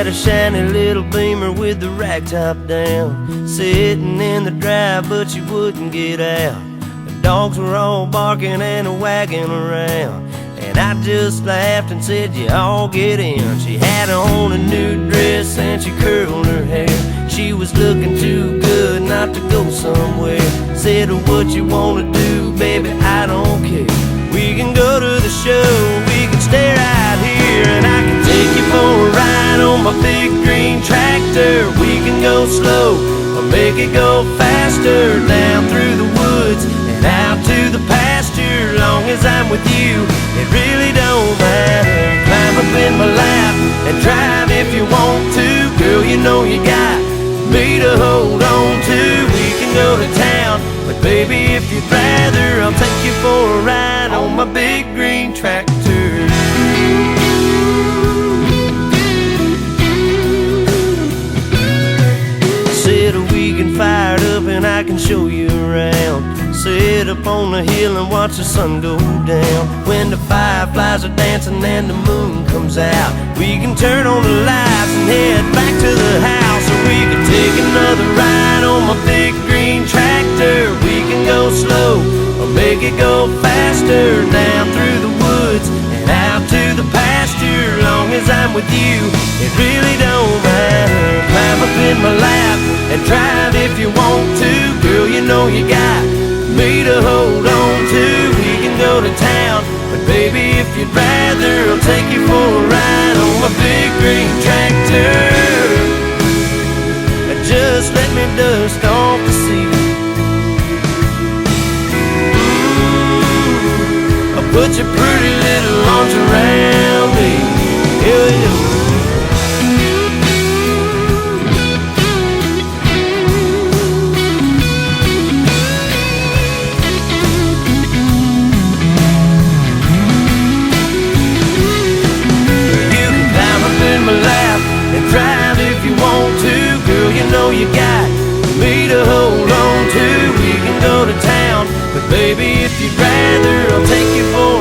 a shiny little Beamer with the rack top down, sitting in the drive, but she wouldn't get out. The dogs were all barking and wagging around, and I just laughed and said, you all get in. She had on a new dress and she curled her hair. She was looking too good not to go somewhere. Said, what you wanna do, baby, I don't care. We can go to the show, we can stay right here, and I can take you for a ride on my big green tractor. We can go slow or make it go faster, down through the woods and out to the pasture. Long as I'm with you, it really don't matter. Climb up in my lap and drive if you want to. Girl, you know you got me to hold on to. We can go to town, but baby, if you'd rather, I'll take you for a ride on my big green tractor. Said we can fire it up and I can show you around. Sit up on the hill and watch the sun go down. When the fireflies are dancing and the moon comes out, we can turn on the lights and head back to the house. Or we can take another ride on my big green tractor. We can go slow or make it go faster, down through the woods and out to the pasture. Long as I'm with you, it really don't matter. Climb up in my lap and drive if you want to. Girl, you know you got me to hold on to. We can go to town, but baby, if you'd rather, I'll take you for a ride on my big green tractor. Just let me dust off the seat. I'll put your pretty little arms around me. Yeah. Drive if you want to. Girl, you know you got me to hold on to. We can go to town, but baby, if you'd rather, I'll take you for